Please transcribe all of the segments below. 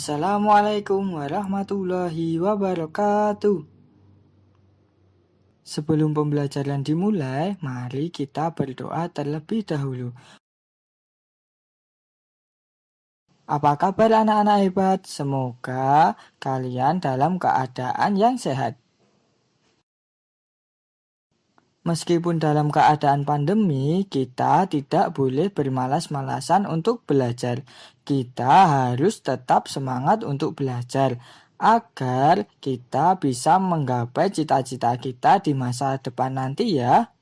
Assalamualaikum warahmatullahi wabarakatuh. Sebelum pembelajaran dimulai, mari kita berdoa terlebih dahulu. Apa kabar anak-anak hebat? Semoga kalian dalam keadaan yang sehat. Meskipun dalam keadaan pandemi, kita tidak boleh bermalas-malasan untuk belajar. Kita harus tetap semangat untuk belajar agar kita bisa menggapai cita-cita kita di masa depan nanti ya.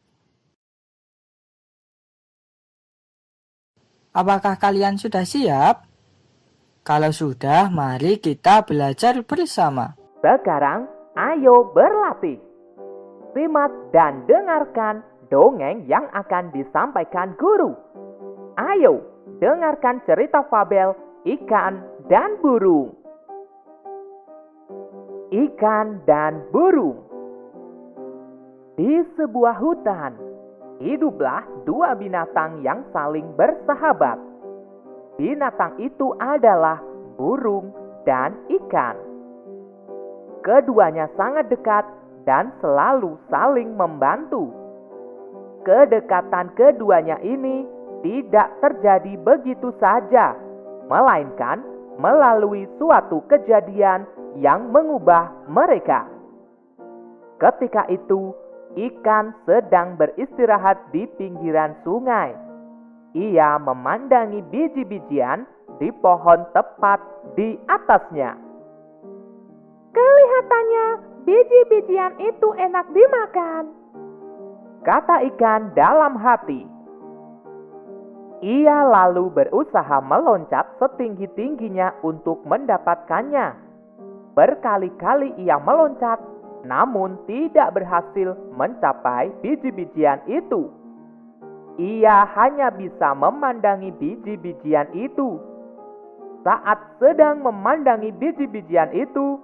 Apakah kalian sudah siap? Kalau sudah, mari kita belajar bersama. Sekarang, ayo berlatih. Simak dan dengarkan dongeng yang akan disampaikan guru. Ayo, dengarkan cerita fabel Ikan dan Burung. Ikan dan Burung. Di sebuah hutan, hiduplah dua binatang yang saling bersahabat. Binatang itu adalah burung dan ikan. Keduanya sangat dekat dan selalu saling membantu. Kedekatan keduanya ini tidak terjadi begitu saja, melainkan melalui suatu kejadian yang mengubah mereka. Ketika itu, ikan sedang beristirahat di pinggiran sungai. Ia memandangi biji-bijian di pohon tepat di atasnya. Kelihatannya biji-bijian itu enak dimakan, kata ikan dalam hati. Ia lalu berusaha meloncat setinggi-tingginya untuk mendapatkannya. Berkali-kali ia meloncat, namun tidak berhasil mencapai biji-bijian itu. Ia hanya bisa memandangi biji-bijian itu. Saat sedang memandangi biji-bijian itu,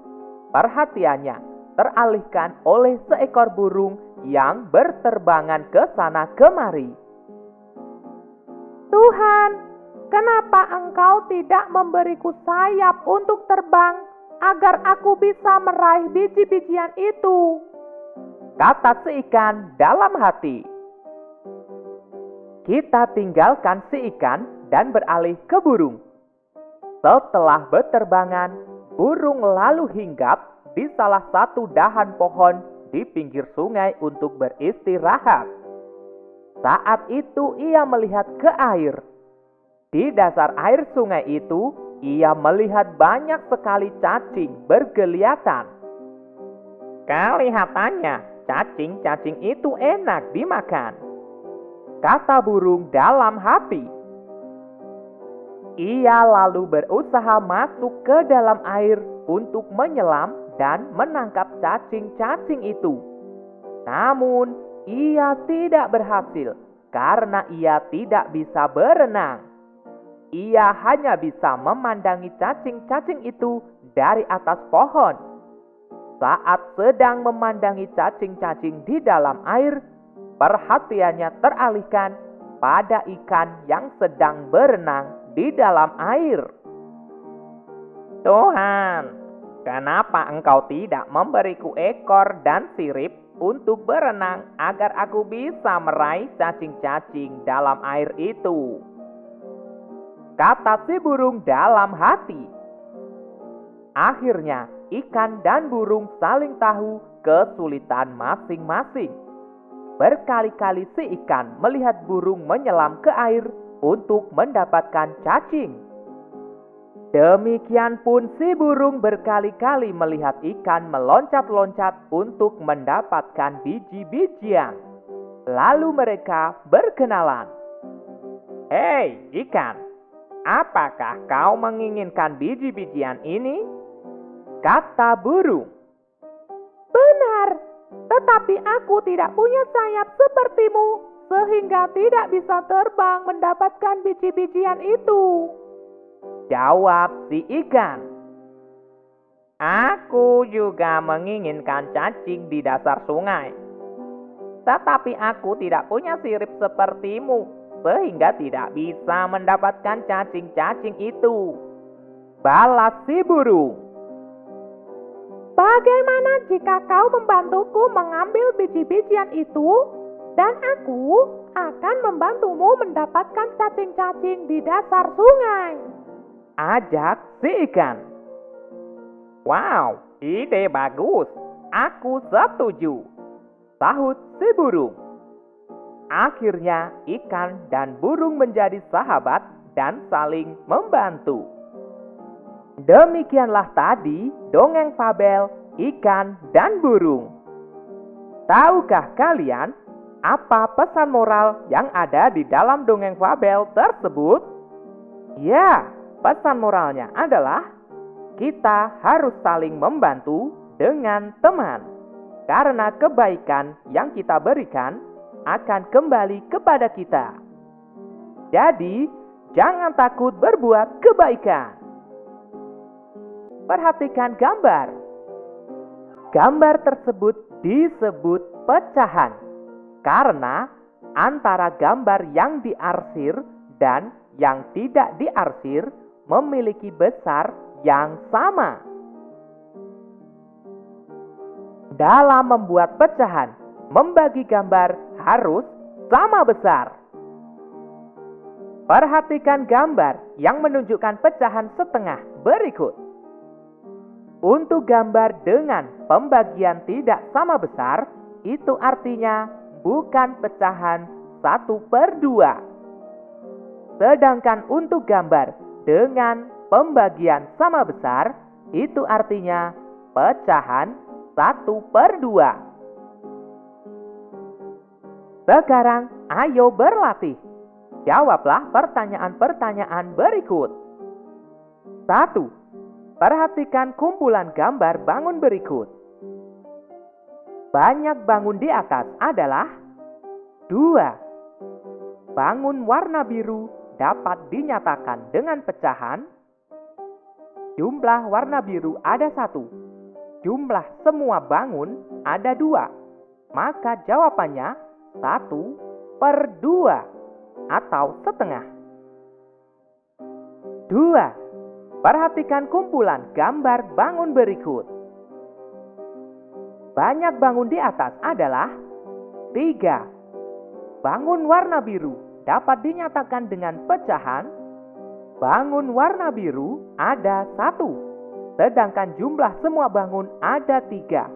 perhatiannya teralihkan oleh seekor burung yang berterbangan ke sana kemari. Tuhan, kenapa Engkau tidak memberiku sayap untuk terbang agar aku bisa meraih biji-bijian itu? Kata si ikan dalam hati. Kita tinggalkan si ikan dan beralih ke burung. Setelah berterbangan, burung lalu hinggap di salah satu dahan pohon di pinggir sungai untuk beristirahat. Saat itu ia melihat ke air. Di dasar air sungai itu, ia melihat banyak sekali cacing bergeliatan. Kelihatannya cacing-cacing itu enak dimakan, kata burung dalam hati. Ia lalu berusaha masuk ke dalam air untuk menyelam dan menangkap cacing-cacing itu. Namun, ia tidak berhasil karena ia tidak bisa berenang. Ia hanya bisa memandangi cacing-cacing itu dari atas pohon. Saat sedang memandangi cacing-cacing di dalam air, perhatiannya teralihkan pada ikan yang sedang berenang di dalam air. Tuhan, kenapa Engkau tidak memberiku ekor dan sirip untuk berenang agar aku bisa meraih cacing-cacing dalam air itu? Kata si burung dalam hati. Akhirnya, ikan dan burung saling tahu kesulitan masing-masing. Berkali-kali si ikan melihat burung menyelam ke air untuk mendapatkan cacing. Demikian pun si burung berkali-kali melihat ikan meloncat-loncat untuk mendapatkan biji-bijian. Lalu mereka berkenalan. Hei ikan, apakah kau menginginkan biji-bijian ini? Kata burung. Benar, tetapi aku tidak punya sayap sepertimu, sehingga tidak bisa terbang mendapatkan biji-bijian itu, jawab si ikan. Aku juga menginginkan cacing di dasar sungai, tetapi aku tidak punya sirip sepertimu, sehingga tidak bisa mendapatkan cacing-cacing itu, Balas si burung. Bagaimana jika kau membantuku mengambil biji-bijian itu? Dan aku akan membantumu mendapatkan cacing-cacing di dasar sungai. Ajak si ikan. Wow, ide bagus. Aku setuju. Sahut si burung. Akhirnya ikan dan burung menjadi sahabat dan saling membantu. Demikianlah tadi dongeng fabel ikan dan burung. Tahukah kalian apa pesan moral yang ada di dalam dongeng fabel tersebut? Ya, pesan moralnya adalah kita harus saling membantu dengan teman. Karena kebaikan yang kita berikan akan kembali kepada kita. Jadi, jangan takut berbuat kebaikan. Perhatikan gambar. Gambar tersebut disebut pecahan karena antara gambar yang diarsir dan yang tidak diarsir memiliki besar yang sama. Dalam membuat pecahan, membagi gambar harus sama besar. Perhatikan gambar yang menunjukkan pecahan setengah berikut. Untuk gambar dengan pembagian tidak sama besar, itu artinya bukan pecahan 1/2. Sedangkan untuk gambar dengan pembagian sama besar, itu artinya pecahan 1/2. Sekarang ayo berlatih. Jawablah pertanyaan-pertanyaan berikut. 1. Perhatikan kumpulan gambar bangun berikut. Banyak bangun di atas adalah 2. Bangun warna biru dapat dinyatakan dengan pecahan. Jumlah warna biru ada 1. Jumlah semua bangun ada 2. Maka jawabannya 1/2 atau setengah. 2. Perhatikan kumpulan gambar bangun berikut. Banyak bangun di atas adalah 3. Bangun warna biru dapat dinyatakan dengan pecahan. Bangun warna biru ada 1. Sedangkan jumlah semua bangun ada 3.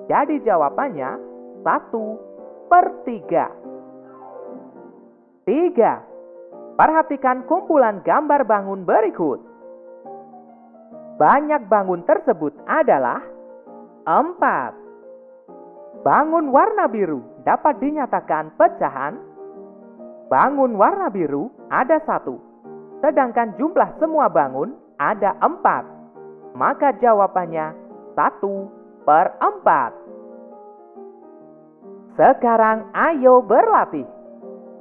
Jadi jawabannya 1/3. 3. Perhatikan kumpulan gambar bangun berikut. Banyak bangun tersebut adalah 4. Bangun warna biru dapat dinyatakan pecahan. Bangun warna biru ada 1. Sedangkan jumlah semua bangun ada 4. Maka jawabannya 1/4. Sekarang ayo berlatih.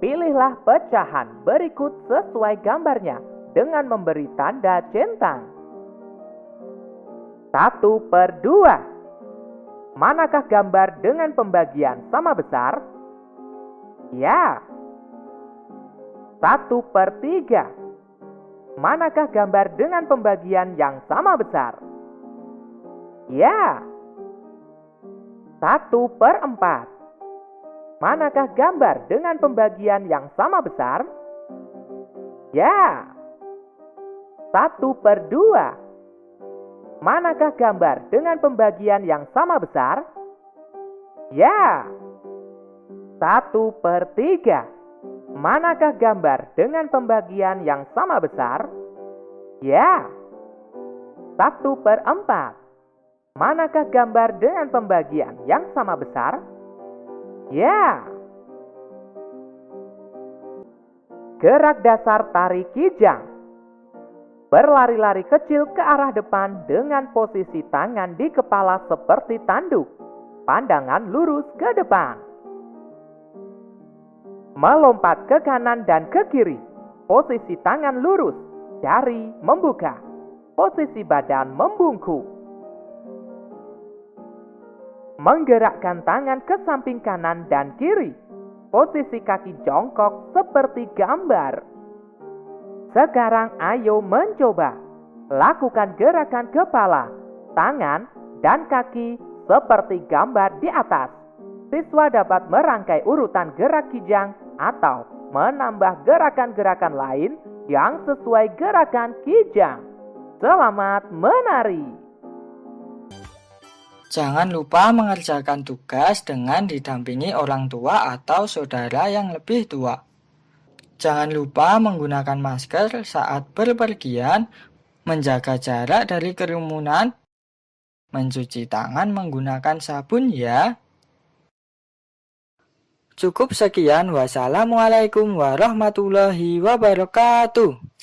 Pilihlah pecahan berikut sesuai gambarnya dengan memberi tanda centang. 1/2. Manakah gambar dengan pembagian sama besar? Ya. 1/3. Manakah gambar dengan pembagian yang sama besar? Ya. 1/4. Manakah gambar dengan pembagian yang sama besar? Ya. 1/2. Manakah gambar dengan pembagian yang sama besar? Ya. 1/3. Manakah gambar dengan pembagian yang sama besar? Ya. 1/4. Manakah gambar dengan pembagian yang sama besar? Ya. Gerak dasar tarik kijang. Berlari-lari kecil ke arah depan dengan posisi tangan di kepala seperti tanduk. Pandangan lurus ke depan. Melompat ke kanan dan ke kiri. Posisi tangan lurus. Jari membuka. Posisi badan membungkuk. Menggerakkan tangan ke samping kanan dan kiri. Posisi kaki jongkok seperti gambar. Sekarang ayo mencoba. Lakukan gerakan kepala, tangan, dan kaki seperti gambar di atas. Siswa dapat merangkai urutan gerak kijang atau menambah gerakan-gerakan lain yang sesuai gerakan kijang. Selamat menari! Jangan lupa mengerjakan tugas dengan didampingi orang tua atau saudara yang lebih tua. Jangan lupa menggunakan masker saat berpergian, menjaga jarak dari kerumunan, mencuci tangan menggunakan sabun ya. Cukup sekian, wassalamualaikum warahmatullahi wabarakatuh.